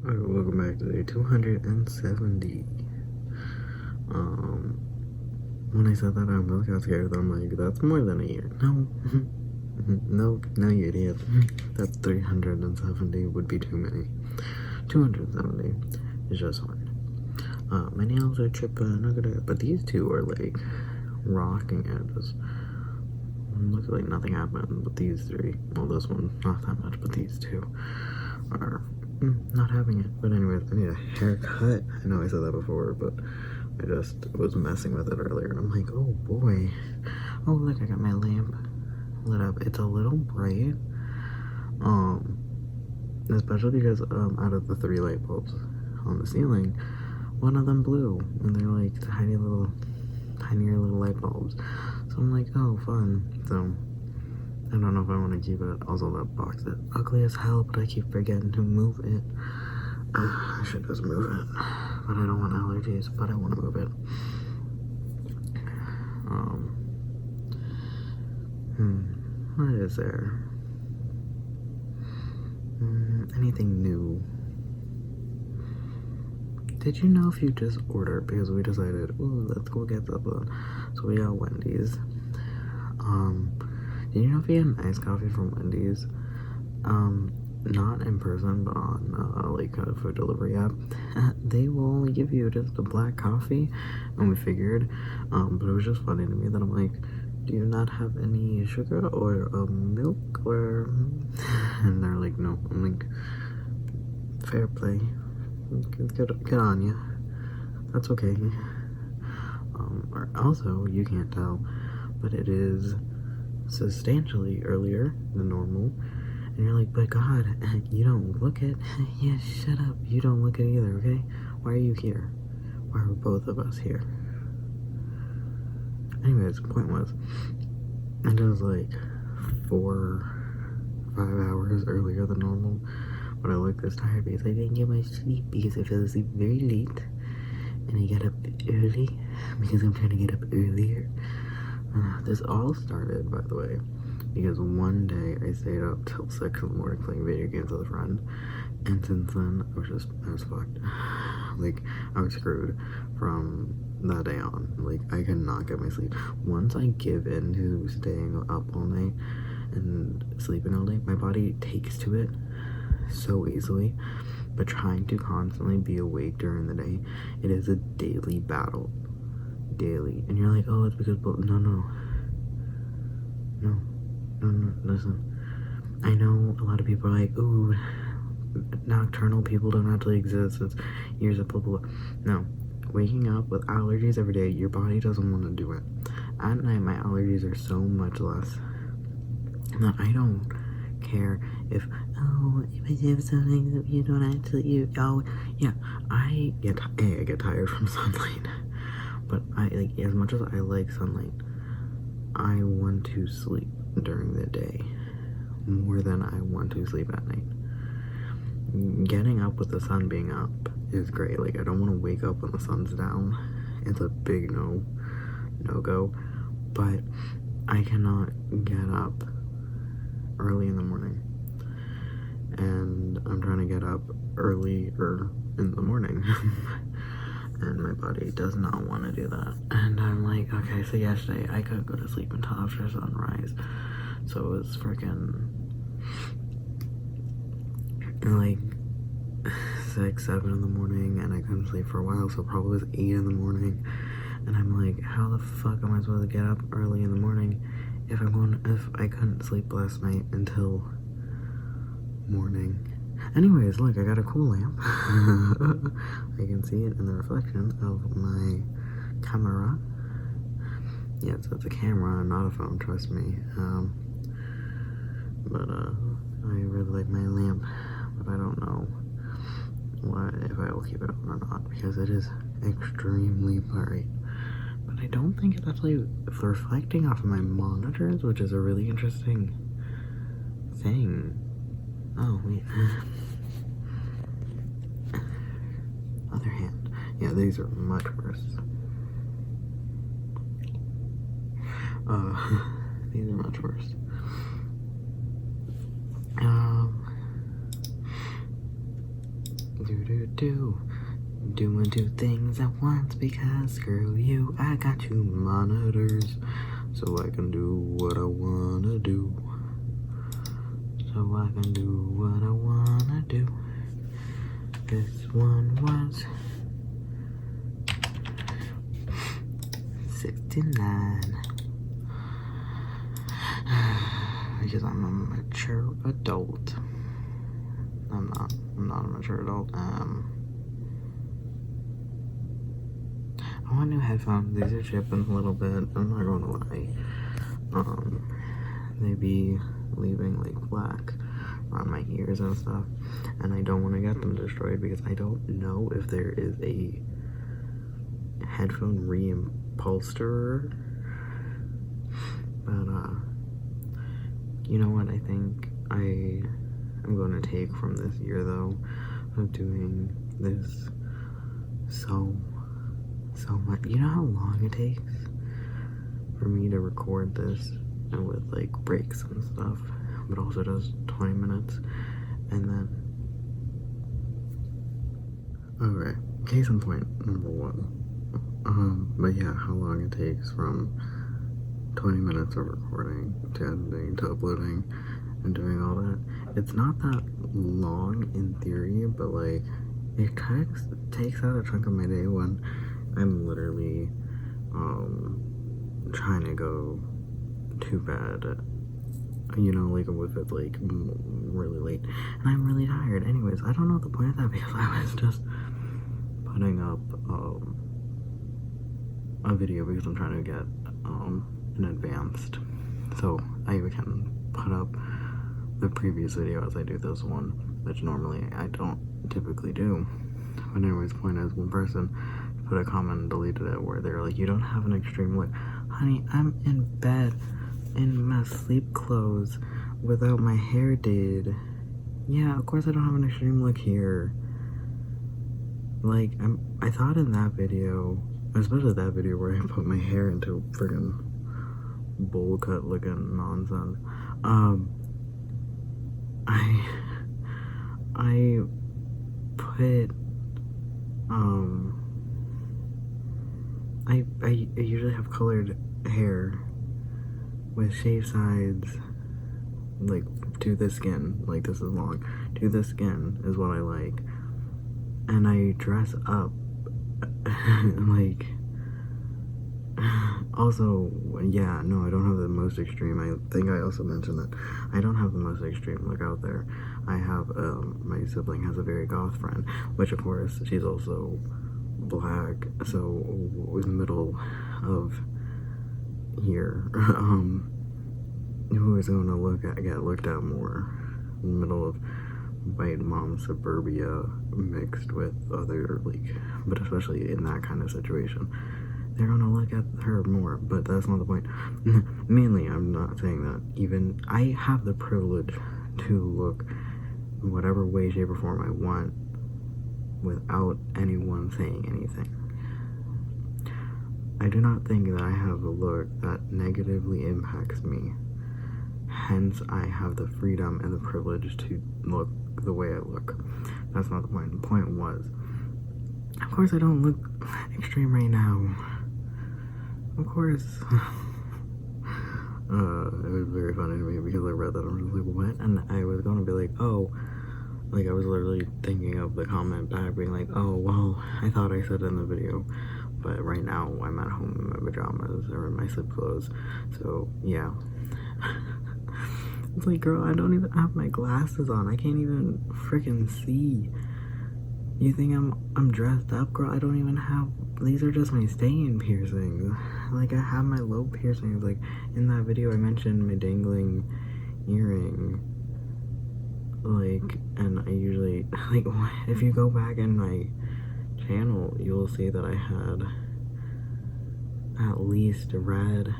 Alright, welcome back to day 270. When I said that, I really got scared. I'm like, that's more than a year. No. No, you idiot. That's 370 would be too many. 270 is just fine. My nails are chipping, but these two are like rocking it. Just looks like nothing happened, but these three, well, this one, not that much, but these two are not having it. But anyways, I need a haircut. I know I said that before, but I just was messing with it earlier, and I'm like, oh boy. Oh, look, I got my lamp lit up. It's a little bright, especially because out of the 3 light bulbs on the ceiling, one of them blew, and they're like tinier little light bulbs. So I'm like, oh, fun. So I don't know if I want to keep it. Also, that box is ugly as hell, but I keep forgetting to move it. I should just move it, but I don't want allergies, but I want to move it. What is there? Anything new? Did you know if you just order, because we decided, ooh, let's go get something. So we got Wendy's. Did you know if you get an iced coffee from Wendy's, not in person, but on like a food delivery app, they will only give you just a black coffee? And we figured, but it was just funny to me that I'm like, do you not have any sugar or milk or? And they're like, no. I'm like, fair play. Good on you. That's okay. Or also, you can't tell, but it is substantially earlier than normal. And you're like, but God, you don't look it. Yeah, shut up. You don't look it either, okay? Why are you here? Why are both of us here? Anyways, the point was, it was like 4 5 hours earlier than normal. But I look this tired because I didn't get my sleep, because I fell asleep very late. And I got up early because I'm trying to get up earlier. This all started, by the way, because one day I stayed up till 6 in the morning playing video games with a friend, and since then I was fucked. Like, I was screwed from that day on. Like, I could not get my sleep. Once I give in to staying up all night and sleeping all day, my body takes to it so easily. But trying to constantly be awake during the day, it is a daily battle. Daily. And you're like, oh, it's because, no, listen. I know a lot of people are like, ooh, nocturnal people don't actually exist. It's years of blah, blah, blah. No. Waking up with allergies every day, your body doesn't want to do it. At night, my allergies are so much less that I don't care if you have something that you don't actually, yeah, I get tired from sunlight. But as much as I like sunlight, I want to sleep during the day more than I want to sleep at night. Getting up with the sun being up is great. Like, I don't want to wake up when the sun's down. It's a big no-go. But I cannot get up early in the morning. And I'm trying to get up earlier in the morning. And my body does not want to do that. And I'm like, okay, so yesterday I couldn't go to sleep until after sunrise. So it was freaking like 6, 7 in the morning, and I couldn't sleep for a while, so probably it was 8 in the morning. And I'm like, how the fuck am I supposed to get up early in the morning if I couldn't sleep last night until morning? Anyways, look, I got a cool lamp. I can see it in the reflection of my camera. Yeah, so it's a camera, not a phone, trust me. But I really like my lamp, but I don't know if I will keep it on or not, because it is extremely bright. But I don't think it's actually reflecting off of my monitors, which is a really interesting thing. Oh, wait. Other hand. Yeah, these are much worse. These are much worse. Dude, do. Doing two things at once because screw you. I got two monitors so I can do what I wanna do. So I can do what I wanna do. This one was 69. Because I'm a mature adult. I'm not a mature adult. I want new headphones. These are chipping a little bit. I'm not gonna lie. They be leaving like black on my ears and stuff, and I don't want to get them destroyed because I don't know if there is a headphone reupholsterer. But you know what I think I'm going to take from this year though of doing this so much. You know how long it takes for me to record this, and with like breaks and stuff, but also just 20 minutes, and then okay, case in point number one. But yeah, how long it takes from 20 minutes of recording to editing to uploading and doing all that. It's not that long in theory, but like it kind of takes out a chunk of my day when I'm literally trying to go to bed, you know, like with it like really late, and I'm really tired. Anyways, I don't know the point of that because I was just putting up a video because I'm trying to get an advanced, so I can put up the previous video as I do this one, which normally I don't typically do. But anyways, point is, one person put a comment and deleted it where they're like, you don't have an extreme look. Honey, I'm in bed in my sleep clothes without my hair did. Yeah, of course I don't have an extreme look here. Like, I thought in that video, especially that video where I put my hair into friggin' bowl cut looking nonsense, I put, I usually have colored hair with shaved sides, like to the skin, like this is long, to the skin is what I like, and I dress up, like, also, yeah, no, I don't have the most extreme. I think I also mentioned that I don't have the most extreme look out there. I have, my sibling has a very goth friend, which of course, she's also black, so in the middle of here, who is going to get looked at more in the middle of white mom suburbia mixed with other, like, but especially in that kind of situation, they're gonna look at her more. But that's not the point. Mainly, I'm not saying that. Even I have the privilege to look whatever way, shape, or form I want without anyone saying anything. I do not think that I have a look that negatively impacts me. Hence, I have the freedom and the privilege to look the way I look. That's not the point. The point was, of course I don't look extreme right now. Of course. It was very funny to me because I read that and I was like, what? And I was gonna be like, oh, like I was literally thinking of the comment back being like, oh, well, I thought I said it in the video, but right now I'm at home in my pajamas or in my sleep clothes, so yeah. It's like, girl, I don't even have my glasses on. I can't even freaking see. You think I'm dressed up, girl? I don't even have, these are just my stay-in piercings. Like, I have my low piercings. Like, in that video I mentioned my dangling earring. Like, and I usually, like, if you go back in my channel, you'll see that I had at least red.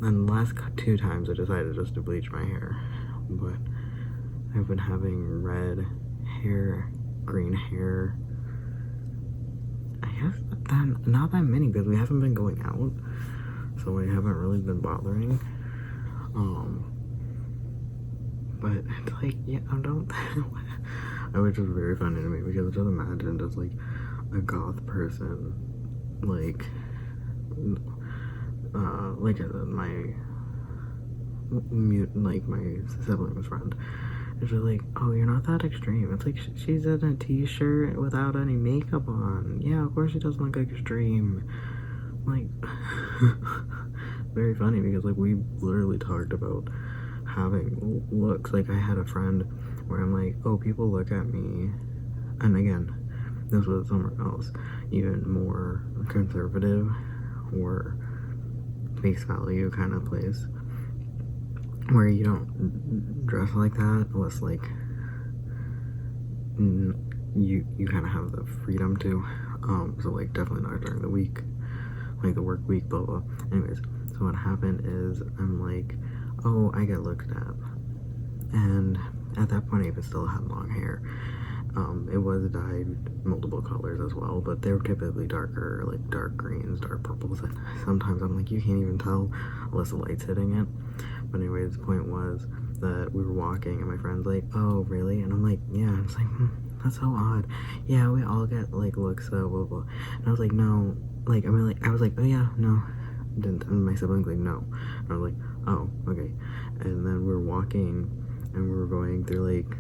And the last 2 times I decided just to bleach my hair, but I've been having red hair, green hair. I guess not that many because we haven't been going out, so I haven't really been bothering. But it's like, yeah, I which is very funny to me because just imagine just like a goth person, like I said, my sibling's friend. It's just like, oh, you're not that extreme. It's like she's in a t-shirt without any makeup on. Yeah, of course she doesn't look extreme. Like, very funny because like we literally talked about having looks. Like I had a friend where I'm like, oh, people look at me, and again, this was somewhere else, even more conservative or face value kind of place, where you don't dress like that unless like you kind of have the freedom to. So like definitely not during the week, like the work week, blah blah. Anyways, so what happened is I'm like, oh, I get looked at, and at that point I even still had long hair. It was dyed multiple colors as well, but they were typically darker, like dark greens, dark purples, and sometimes I'm like, you can't even tell unless the light's hitting it. But anyways, the point was that we were walking and my friend's like, oh, really? And I'm like, yeah. And it's like, that's so odd. Yeah, we all get like looks, so blah blah. And I was like, no. Like, I mean, like, I was like, oh yeah, no. And my sibling's like, no. And I was like, oh, okay. And then we were walking and we were going through like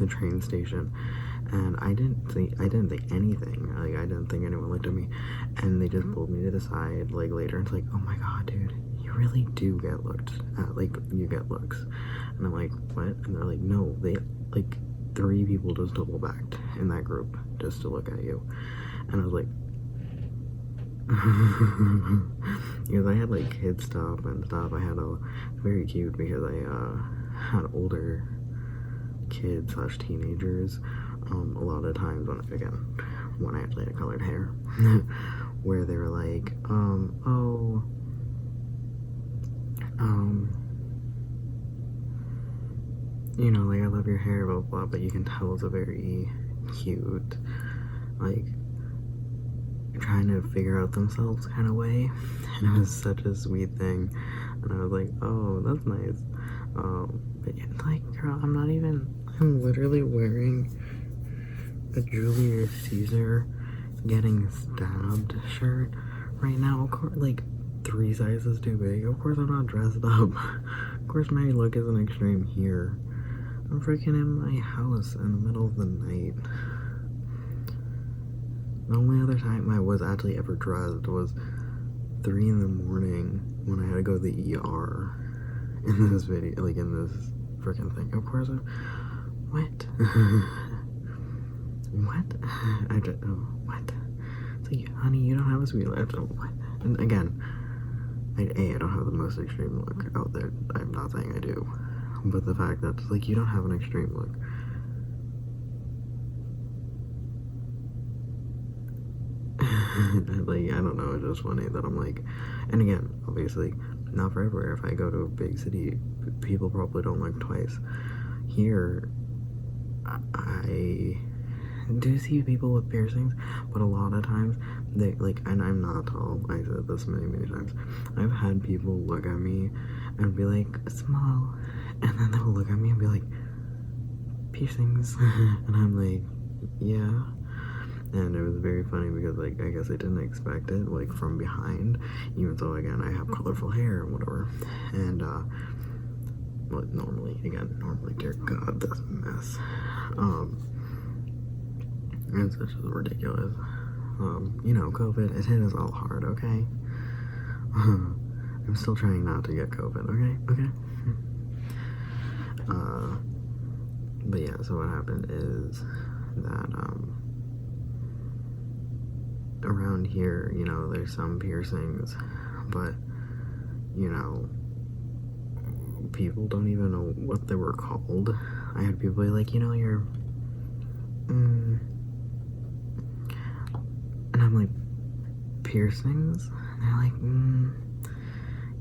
the train station, and I didn't think anything. Like I didn't think anyone looked at me, and they just pulled me to the side like later. And it's like, oh my god, dude, you really do get looked at. Like you get looks. And I'm like, what? And they're like, no, they like 3 people just double backed in that group just to look at you. And I was like, because I had like kid stuff and stuff. I had very cute because I had older kids / teenagers a lot of times when I actually had colored hair where they were like you know, like, I love your hair, blah blah, but you can tell it's a very cute, like, trying to figure out themselves kind of way, and it was such a sweet thing, and I was like, oh, that's nice. But yeah, like, girl, I'm literally wearing a Julius Caesar getting stabbed shirt right now. Of course, like 3 sizes too big. Of course I'm not dressed up. Of course my look isn't extreme here. I'm freaking in my house in the middle of the night. The only other time I was actually ever dressed was 3 in the morning when I had to go to the ER in this video, like in this freaking thing. Of course what? What? What? It's like, honey, you don't have a sweet life. What? And again, I don't have the most extreme look out there. I'm not saying I do. But the fact that, like, you don't have an extreme look. Like, I don't know, it's just funny that I'm like, and again, obviously, not for everywhere. If I go to a big city, people probably don't look twice. Here, I do see people with piercings, but a lot of times they like, and I'm not tall, I said this many times, I've had people look at me and be like, small, and then they'll look at me and be like, piercings, and I'm like, yeah. And it was very funny because, like, I guess I didn't expect it, like, from behind, even though, again, I have colorful hair and whatever. And well, normally, dear God, this mess. It's just ridiculous. You know, COVID, it hit us all hard, okay? I'm still trying not to get COVID, okay? But yeah, so what happened is that, around here, you know, there's some piercings, but, you know, people don't even know what they were called. I had people be like, you know, you're, and I'm like, piercings? And they're like,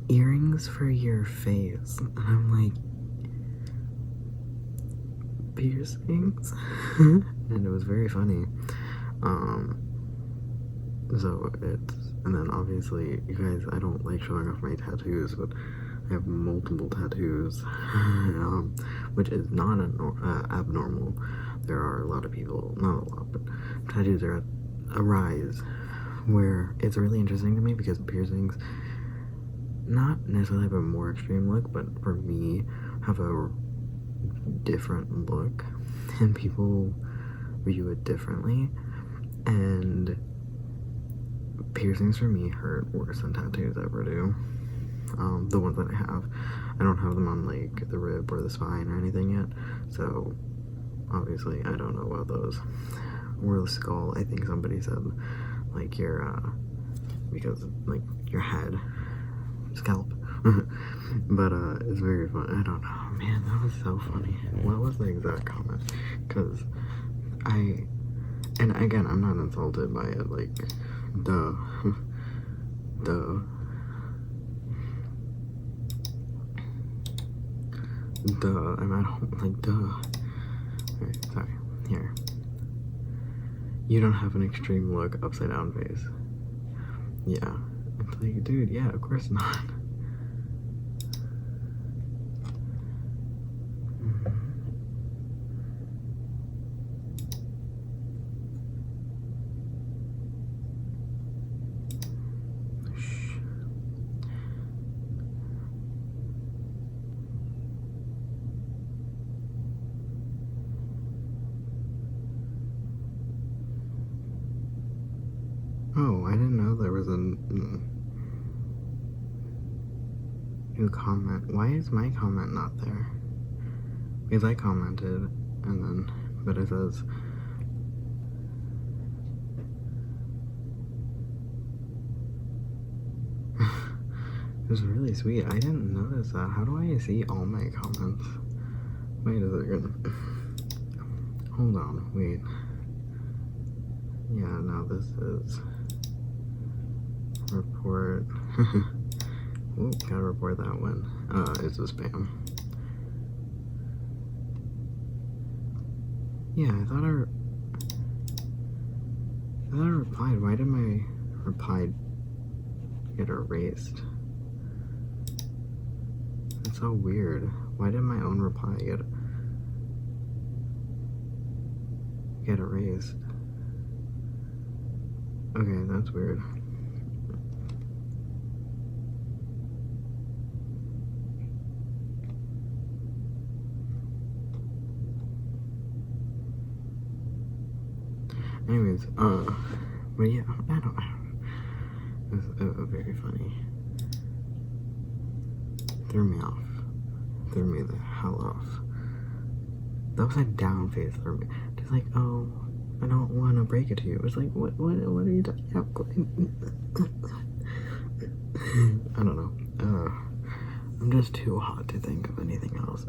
earrings for your face. And I'm like, piercings? And it was very funny. So and then obviously, you guys, I don't like showing off my tattoos, but I have multiple tattoos, which is not abnormal. there are a lot of people, not a lot, but tattoos are at a rise where it's really interesting to me because piercings, not necessarily have a more extreme look, but for me, have a different look, and people view it differently, and piercings for me hurt worse than tattoos ever do. The ones that I don't have them on like the rib or the spine or anything yet, so obviously I don't know about those. Or the skull, I think somebody said, like your because like your head, scalp. But it's very fun. I don't know, man, that was so funny. What was the exact comment? Because and again, I'm not insulted by it, like, duh. I'm at home, like, duh. Okay, sorry, here. You don't have an extreme look, upside down face. Yeah, it's like, dude, yeah, of course not. Oh, I didn't know there was a new comment. Why is my comment not there? Because I commented, and then, but it says, it was really sweet. I didn't notice that. How do I see all my comments? Wait a second. Hold on, wait. Yeah, no, this is report. Oop, gotta report that one. It's a spam. Yeah, I thought I replied. Why did my reply get erased? That's so weird. Why did my own reply get erased? Okay, that's weird. Anyways, but yeah, I don't know. It was very funny. Threw me off. Threw me the hell off. The upside down face threw me. Just like, oh, I don't want to break it to you. It's like, what are you talking about? I don't know. I'm just too hot to think of anything else.